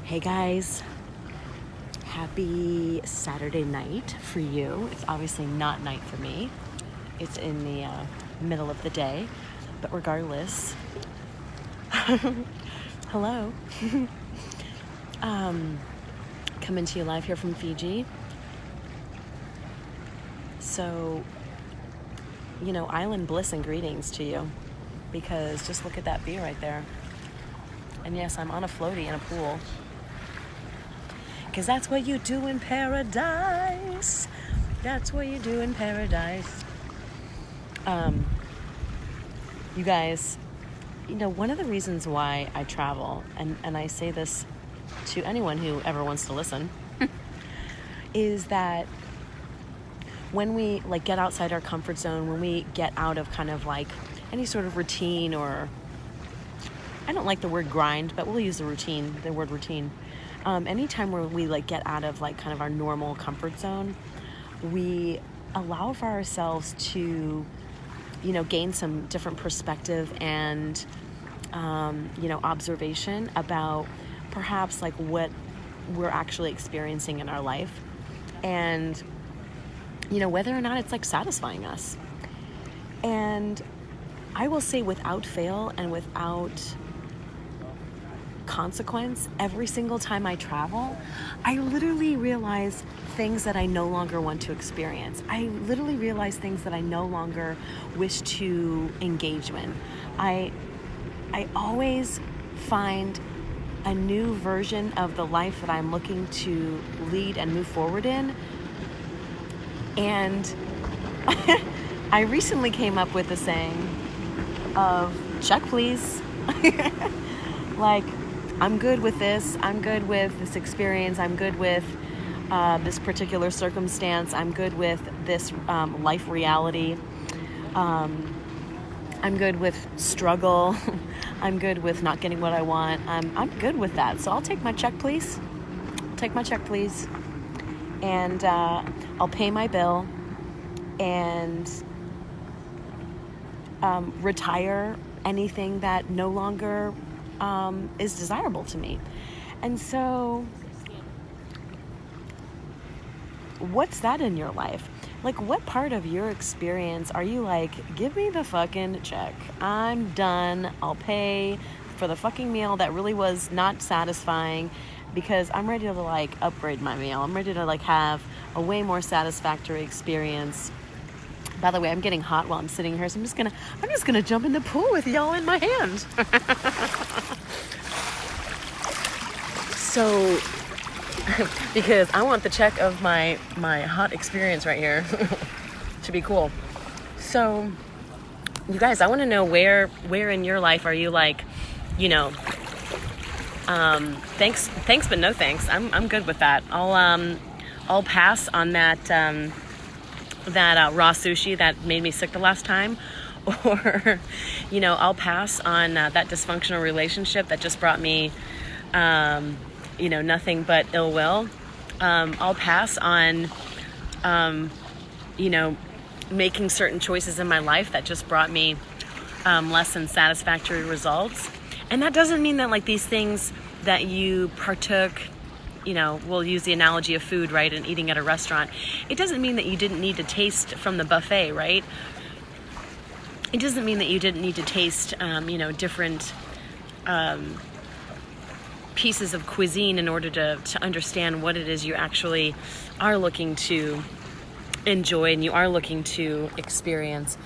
Hey guys, happy Saturday night for you. It's obviously not night for me. It's in the middle of the day, but regardless, hello. Coming to you live here from Fiji. So, island bliss and greetings to you, because just look at that view right there. And yes, I'm on a floaty in a pool. Because that's what you do in paradise. That's what you do in paradise. You guys, one of the reasons why I travel, and I say this to anyone who ever wants to listen, is that when we get outside our comfort zone, when we get out of kind of any sort of routine, or I don't like the word grind, but we'll use the word routine. Anytime where we get out of kind of our normal comfort zone, we allow for ourselves to, gain some different perspective and, observation about perhaps what we're actually experiencing in our life, and, whether or not it's satisfying us. And I will say, without fail and without consequence, every single time I travel, I literally realize things that I no longer want to experience. I literally realize things that I no longer wish to engage in. I always find a new version of the life that I'm looking to lead and move forward in. And I recently came up with a saying of, check please. I'm good with this. I'm good with this experience. I'm good with this particular circumstance. I'm good with this life reality. I'm good with struggle. I'm good with not getting what I want. I'm good with that. So I'll take my check, please. And I'll pay my bill and retire anything that no longer is desirable to me. And so, what's that in your life? What part of your experience are you give me the fucking check. I'm done. I'll pay for the fucking meal that really was not satisfying, because I'm ready to upgrade my meal. I'm ready to have a way more satisfactory experience. By the way, I'm getting hot while I'm sitting here, so I'm just gonna jump in the pool with y'all in my hand. So, because I want the check of my hot experience right here to be cool. So, you guys, I want to know where in your life are you thanks but no thanks. I'm good with that. I'll pass on that raw sushi that made me sick the last time, or I'll pass on that dysfunctional relationship that just brought me nothing but ill will. I'll pass on making certain choices in my life that just brought me less than satisfactory results. And that doesn't mean that these things that you partook, we'll use the analogy of food, right, and eating at a restaurant. It doesn't mean that you didn't need to taste from the buffet, right? It doesn't mean that you didn't need to taste, different pieces of cuisine in order to understand what it is you actually are looking to enjoy and you are looking to experience.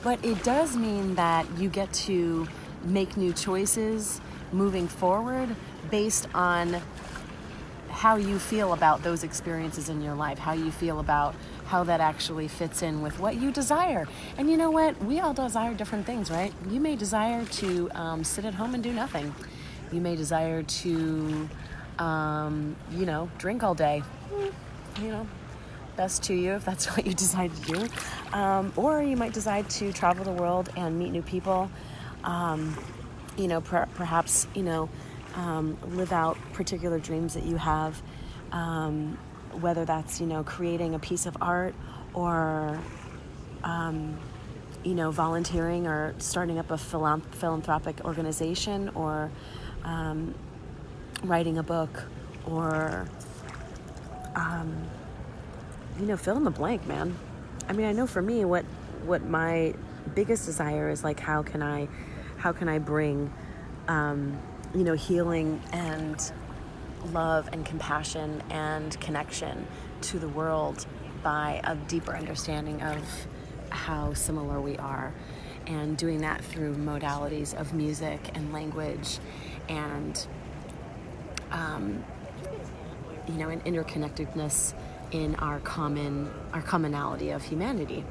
But it does mean that you get to make new choices moving forward based on how you feel about those experiences in your life, how you feel about how that actually fits in with what you desire. And you know what? We all desire different things, right? You may desire to sit at home and do nothing. You may desire to, drink all day. Best to you if that's what you decide to do. Or you might decide to travel the world and meet new people. Perhaps, live out particular dreams that you have, whether that's, creating a piece of art, or, volunteering or starting up a philanthropic organization, or writing a book, or, fill in the blank, man. I mean, I know for me, what my biggest desire is, like, how can I bring, healing and love and compassion and connection to the world by a deeper understanding of how similar we are, and doing that through modalities of music and language and an interconnectedness in our commonality of humanity.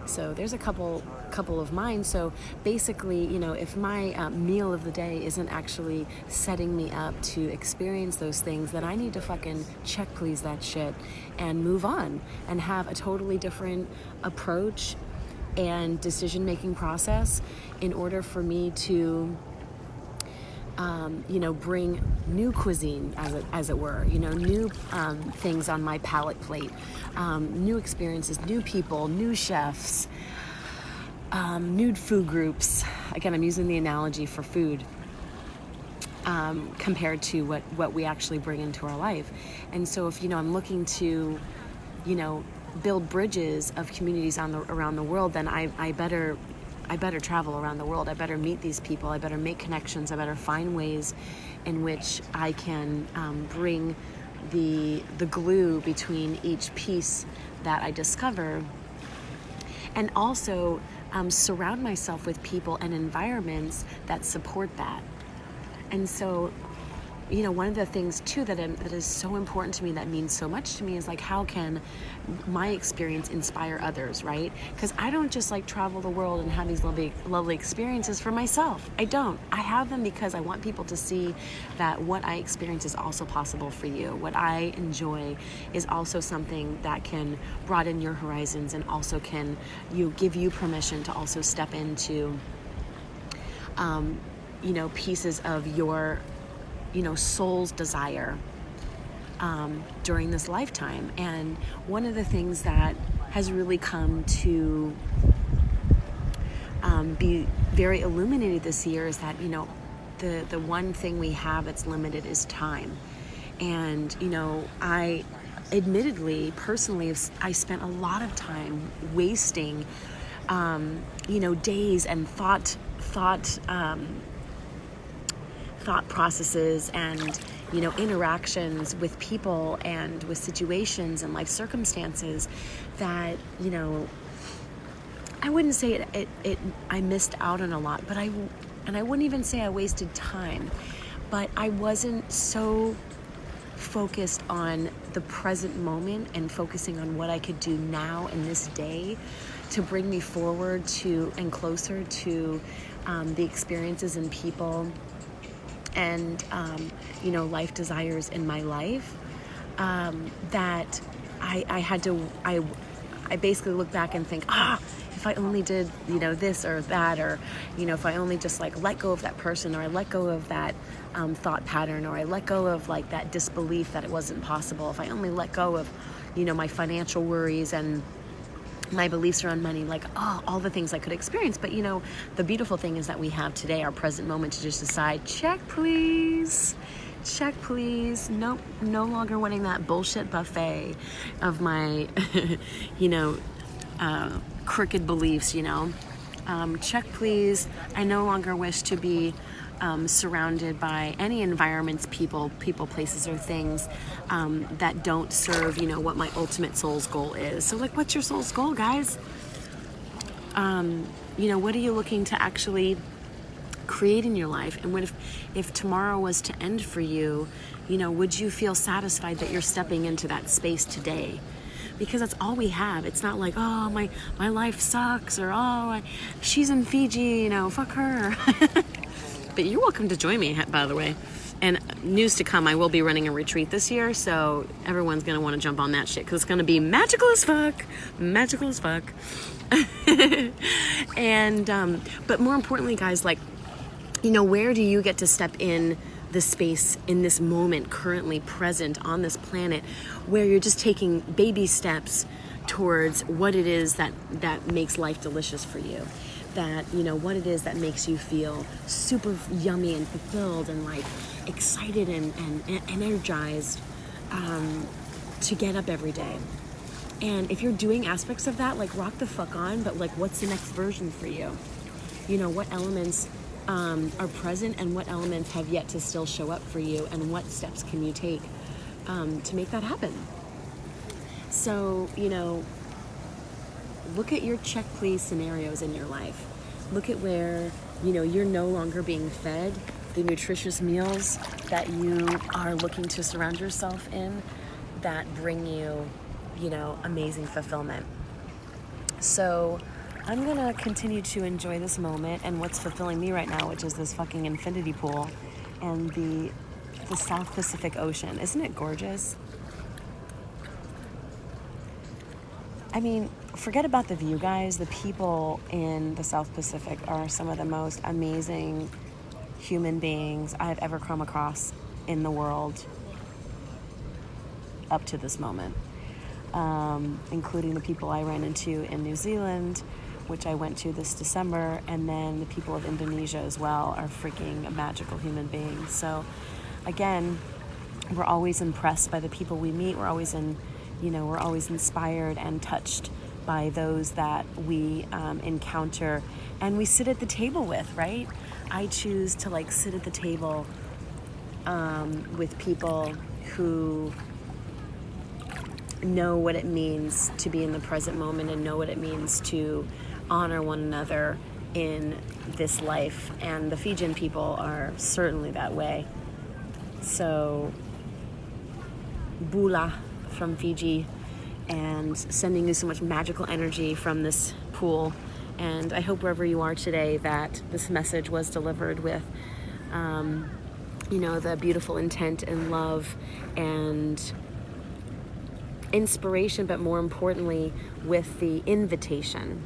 So there's a couple of mine. So basically, if my meal of the day isn't actually setting me up to experience those things, then I need to fucking check please that shit and move on and have a totally different approach and decision-making process in order for me to bring new cuisine, as it were, new things on my palate plate, new experiences, new people, new chefs, new food groups. Again, I'm using the analogy for food compared to what we actually bring into our life. And so if, I'm looking to, build bridges of communities around the world, then I better travel around the world. I better meet these people. I better make connections. I better find ways in which I can bring the glue between each piece that I discover, and also surround myself with people and environments that support that. And so, one of the things too that is so important to me, that means so much to me, is like, how can my experience inspire others, right? Because I don't just like travel the world and have these lovely experiences for myself. I don't. I have them because I want people to see that what I experience is also possible for you. What I enjoy is also something that can broaden your horizons, and also can give you permission to also step into pieces of your soul's desire during this lifetime. And one of the things that has really come to be very illuminated this year is that the one thing we have that's limited is time. And I admittedly, personally, I spent a lot of time wasting days and thought processes and interactions with people and with situations and life circumstances that I wouldn't say I missed out on a lot, but I wouldn't even say I wasted time, but I wasn't so focused on the present moment and focusing on what I could do now in this day to bring me forward to and closer to the experiences and people and life desires in my life, that I basically look back and think, if I only did this or that, or if I only just let go of that person, or I let go of that thought pattern, or I let go of that disbelief that it wasn't possible, if I only let go of my financial worries and my beliefs around money, all the things I could experience. But the beautiful thing is that we have today, our present moment, to just decide, check please, nope, no longer wanting that bullshit buffet of my crooked beliefs. Check please, I no longer wish to be surrounded by any environments, people, places, or things that don't serve, what my ultimate soul's goal is. So, what's your soul's goal, guys? What are you looking to actually create in your life? And what if tomorrow was to end for you, would you feel satisfied that you're stepping into that space today? Because that's all we have. It's not like, oh, my life sucks, or she's in Fiji, fuck her. But you're welcome to join me, by the way. And news to come, I will be running a retreat this year, so everyone's going to want to jump on that shit, because it's going to be magical as fuck. And, but more importantly, guys, where do you get to step in the space in this moment, currently present on this planet, where you're just taking baby steps towards what it is that makes life delicious for you? That, what it is that makes you feel super yummy and fulfilled and excited and energized to get up every day. And if you're doing aspects of that, like rock the fuck on, but like what's the next version for you? You know, what elements are present and what elements have yet to still show up for you, and what steps can you take to make that happen? So, you know, look at your check please scenarios in your life. Look at where, you know, you're no longer being fed the nutritious meals that you are looking to surround yourself in that bring you, you know, amazing fulfillment. So I'm gonna continue to enjoy this moment and what's fulfilling me right now, which is this fucking infinity pool and the South Pacific Ocean. Isn't it gorgeous? I mean, forget about the view, guys. The people in the South Pacific are some of the most amazing human beings I've ever come across in the world up to this moment, including the people I ran into in New Zealand, which I went to this December, and then the people of Indonesia as well are freaking magical human beings. So again, we're always impressed by the people we meet. We're always inspired and touched by those that we encounter and we sit at the table with, right? I choose to like sit at the table with people who know what it means to be in the present moment and know what it means to honor one another in this life. And the Fijian people are certainly that way. So, Bula from Fiji, and sending you so much magical energy from this pool. And I hope wherever you are today that this message was delivered with, the beautiful intent and love and inspiration, but more importantly, with the invitation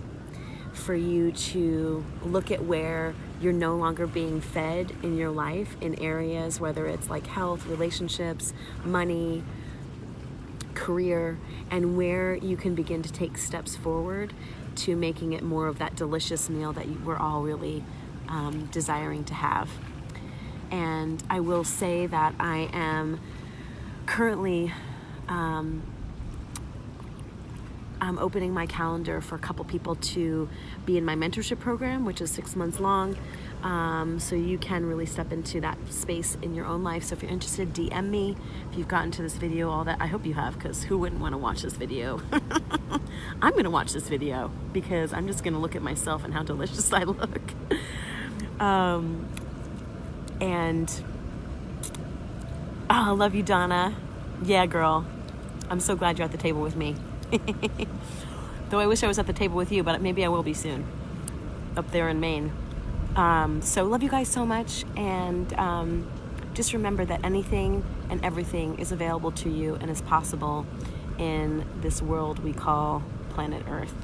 for you to look at where you're no longer being fed in your life in areas, whether it's like health, relationships, money, career, and where you can begin to take steps forward to making it more of that delicious meal that we're all really desiring to have. And I will say that I am currently I'm opening my calendar for a couple people to be in my mentorship program, which is 6 months long. So you can really step into that space in your own life. So if you're interested, DM me. If you've gotten to this video, all that, I hope you have, because who wouldn't want to watch this video? I'm going to watch this video because I'm just going to look at myself and how delicious I look. I love you, Donna. Yeah, girl. I'm so glad you're at the table with me. Though I wish I was at the table with you, but maybe I will be soon up there in Maine. So love you guys so much, and just remember that anything and everything is available to you and is possible in this world we call planet Earth.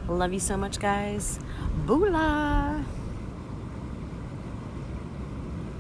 Love you so much, guys. Boola!